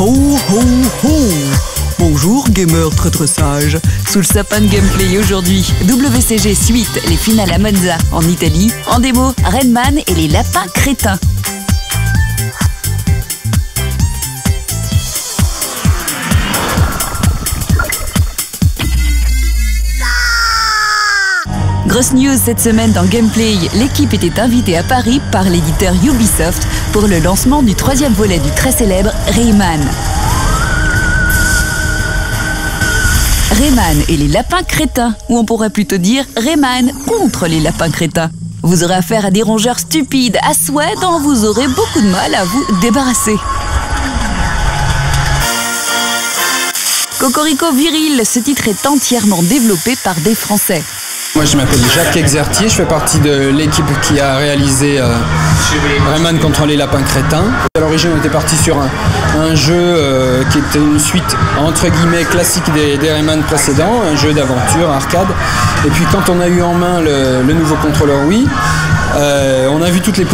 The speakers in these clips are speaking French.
Ho ho ho! Bonjour gamers très sages. Sous le sapin de gameplay aujourd'hui, WCG Suite, les finales à Monza en Italie. En démo, Rayman et les lapins crétins. Grosse news cette semaine dans Gameplay, l'équipe était invitée à Paris par l'éditeur Ubisoft pour le lancement du 3e volet du très célèbre Rayman. Rayman et les lapins crétins, ou on pourrait plutôt dire Rayman contre les lapins crétins. Vous aurez affaire à des rongeurs stupides à souhait dont vous aurez beaucoup de mal à vous débarrasser. Cocorico viril, ce titre est entièrement développé par des Français. Moi je m'appelle Jacques Exertier, je fais partie de l'équipe qui a réalisé Rayman contre les lapins crétins. À l'origine on était parti sur un jeu qui était une suite entre guillemets classique des Rayman précédents, un jeu d'aventure, arcade. Et puis quand on a eu en main le nouveau contrôleur Wii, on a vu toutes les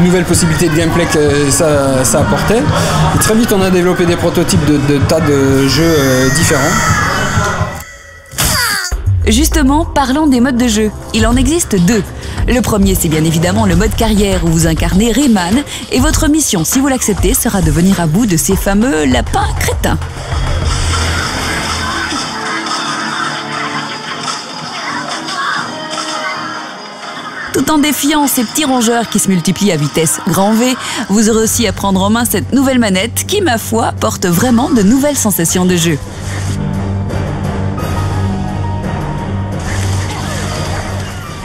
nouvelles possibilités de gameplay que ça apportait. Et très vite on a développé des prototypes de tas de jeux différents. Justement, parlons des modes de jeu. Il en existe deux. Le premier, c'est bien évidemment le mode carrière où vous incarnez Rayman et votre mission, si vous l'acceptez, sera de venir à bout de ces fameux lapins crétins. Tout en défiant ces petits rongeurs qui se multiplient à vitesse grand V, vous aurez aussi à prendre en main cette nouvelle manette qui, ma foi, porte vraiment de nouvelles sensations de jeu.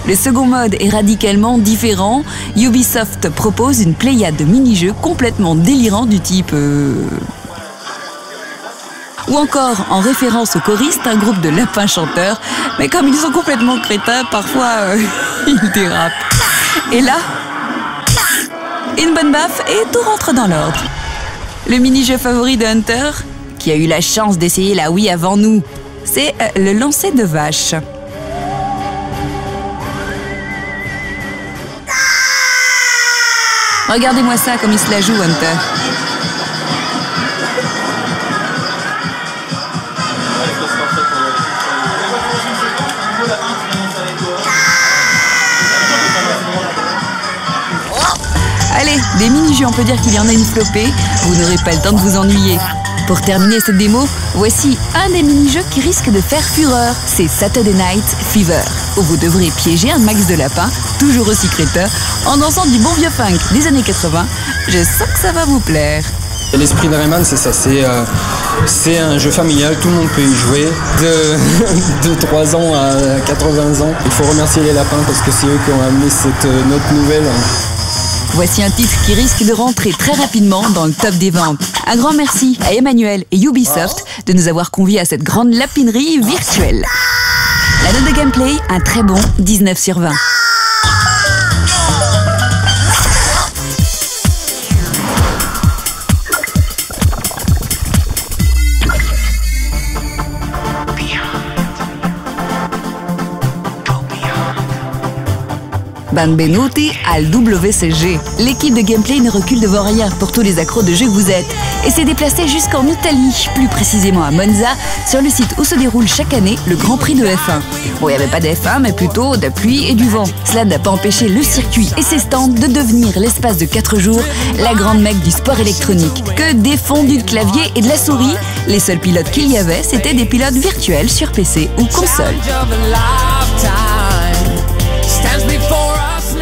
Le second mode est radicalement différent. Ubisoft propose une pléiade de mini-jeux complètement délirants du type... Ou encore, en référence aux choristes, un groupe de lapins chanteurs. Mais comme ils sont complètement crétins, parfois ils dérapent. Et là, une bonne baffe et tout rentre dans l'ordre. Le mini-jeu favori de Hunter, qui a eu la chance d'essayer la Wii avant nous, c'est le lancer de vache. Regardez-moi ça, comme il se la joue, Hunter. Allez, des mini-jeux, on peut dire qu'il y en a une flopée. Vous n'aurez pas le temps de vous ennuyer. Pour terminer cette démo, voici un des mini-jeux qui risque de faire fureur. C'est Saturday Night Fever, où vous devrez piéger un max de lapins, toujours aussi crétins, en dansant du bon vieux funk des années 80. Je sens que ça va vous plaire. L'esprit de Rayman, c'est ça, c'est un jeu familial, tout le monde peut y jouer, de 3 ans à 80 ans. Il faut remercier les lapins parce que c'est eux qui ont amené cette note nouvelle. Voici un titre qui risque de rentrer très rapidement dans le top des ventes. Un grand merci à Emmanuel et Ubisoft de nous avoir conviés à cette grande lapinerie virtuelle. La note de gameplay, un très bon 19 sur 20. Benvenuti al WCG. L'équipe de Gameplay ne recule devant rien pour tous les accros de jeu que vous êtes et s'est déplacée jusqu'en Italie, plus précisément à Monza, sur le site où se déroule chaque année le Grand Prix de F1. Bon, il n'y avait pas de F1, mais plutôt de la pluie et du vent. Cela n'a pas empêché le circuit et ses stands de devenir, l'espace de 4 jours, la grande mecque du sport électronique. Que des fondus de clavier et de la souris, les seuls pilotes qu'il y avait, c'étaient des pilotes virtuels sur PC ou console.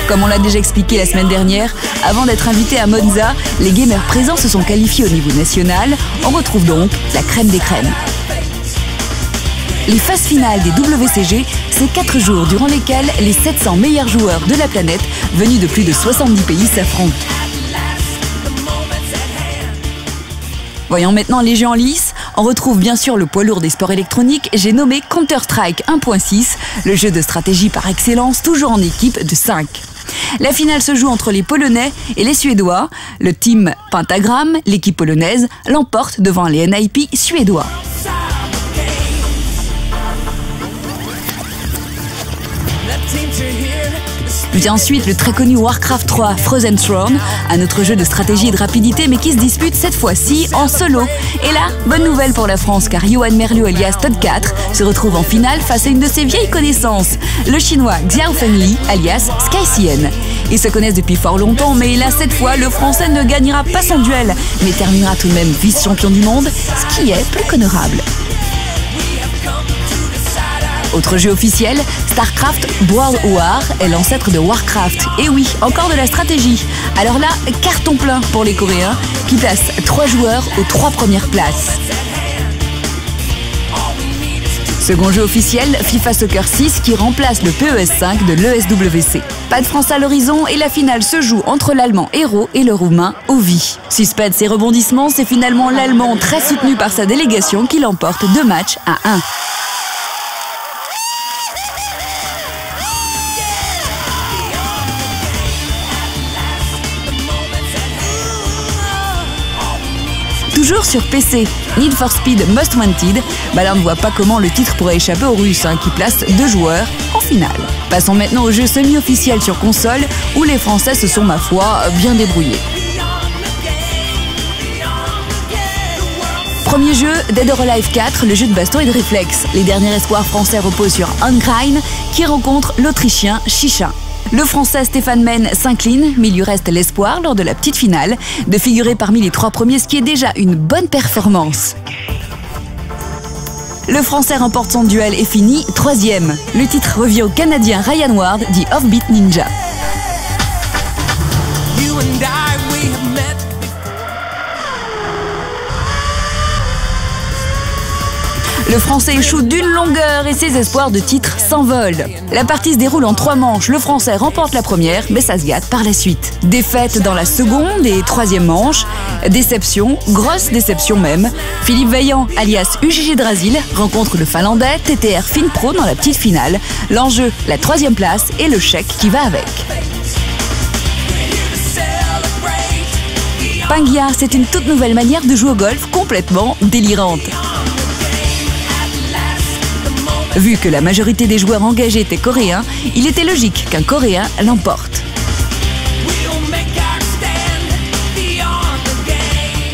Comme on l'a déjà expliqué la semaine dernière, avant d'être invité à Monza, les gamers présents se sont qualifiés au niveau national. On retrouve donc la crème des crèmes. Les phases finales des WCG, c'est 4 jours durant lesquels les 700 meilleurs joueurs de la planète, venus de plus de 70 pays, s'affrontent. Voyons maintenant les jeux en lice. On retrouve bien sûr le poids lourd des sports électroniques, j'ai nommé Counter-Strike 1.6, le jeu de stratégie par excellence, toujours en équipe de 5. La finale se joue entre les Polonais et les Suédois. Le team Pentagram, l'équipe polonaise, l'emporte devant les NIP suédois. Vient ensuite le très connu Warcraft 3 Frozen Throne, un autre jeu de stratégie et de rapidité mais qui se dispute cette fois-ci en solo. Et là, bonne nouvelle pour la France car Yohan Merliot alias Todd 4 se retrouve en finale face à une de ses vieilles connaissances, le chinois Xiao Fengli alias Sky-Cien. Ils se connaissent depuis fort longtemps mais là cette fois le français ne gagnera pas son duel mais terminera tout de même vice-champion du monde, ce qui est plus qu'honorable. Autre jeu officiel, StarCraft World War est l'ancêtre de Warcraft. Et oui, encore de la stratégie. Alors là, carton plein pour les Coréens qui placent 3 joueurs aux 3 premières places. Second jeu officiel, FIFA Soccer 6 qui remplace le PES5 de l'ESWC. Pas de France à l'horizon et la finale se joue entre l'Allemand Hero et le Roumain Ovi. Suspense et rebondissements, c'est finalement l'Allemand très soutenu par sa délégation qui l'emporte 2 matchs à 1. Toujours sur PC, Need for Speed Most Wanted, là on ne voit pas comment le titre pourrait échapper aux Russes qui placent 2 joueurs en finale. Passons maintenant au jeu semi-officiel sur console où les Français se sont, ma foi, bien débrouillés. Premier jeu, Dead or Alive 4, le jeu de baston et de réflexe. Les derniers espoirs français reposent sur Unkrain qui rencontre l'Autrichien Chicha. Le Français Stéphane Men s'incline, mais il lui reste l'espoir, lors de la petite finale, de figurer parmi les 3 premiers, ce qui est déjà une bonne performance. Le Français remporte son duel et finit 3e. Le titre revient au Canadien Ryan Ward, dit Offbeat Ninja. Le Français échoue d'une longueur et ses espoirs de titre s'envolent. La partie se déroule en 3 manches. Le Français remporte la première, mais ça se gâte par la suite. Défaite dans la seconde et 3e manche. Déception, grosse déception même. Philippe Vaillant, alias UGG Drasil, rencontre le Finlandais TTR Finpro dans la petite finale. L'enjeu, la 3e place et le chèque qui va avec. Pingia, c'est une toute nouvelle manière de jouer au golf complètement délirante. Vu que la majorité des joueurs engagés étaient coréens, il était logique qu'un Coréen l'emporte.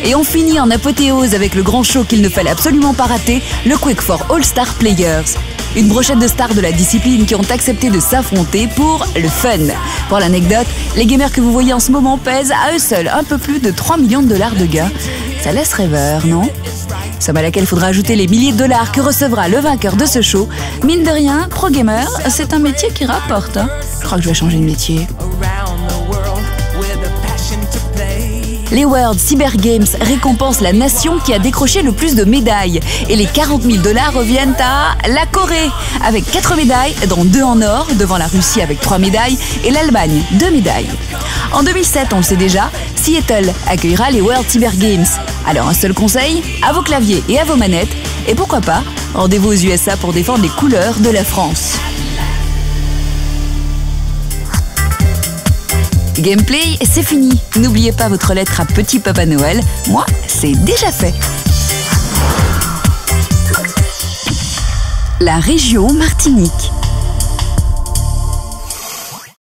Et on finit en apothéose avec le grand show qu'il ne fallait absolument pas rater, le Quake 4 All-Star Players. Une brochette de stars de la discipline qui ont accepté de s'affronter pour le fun. Pour l'anecdote, les gamers que vous voyez en ce moment pèsent à eux seuls un peu plus de 3 millions de dollars de gains. Ça laisse rêveur, non ? Somme à laquelle il faudra ajouter les milliers de dollars que recevra le vainqueur de ce show. Mine de rien, pro gamer, c'est un métier qui rapporte. Je crois que je vais changer de métier. Les World Cyber Games récompensent la nation qui a décroché le plus de médailles. Et les 40 000 $ reviennent à la Corée, avec 4 médailles, dont 2 en or, devant la Russie avec 3 médailles, et l'Allemagne, 2 médailles. En 2007, on le sait déjà, Seattle accueillera les World Cyber Games. Alors un seul conseil, à vos claviers et à vos manettes, et pourquoi pas, rendez-vous aux USA pour défendre les couleurs de la France. Gameplay, c'est fini. N'oubliez pas votre lettre à Petit Papa Noël. Moi, c'est déjà fait. La région Martinique.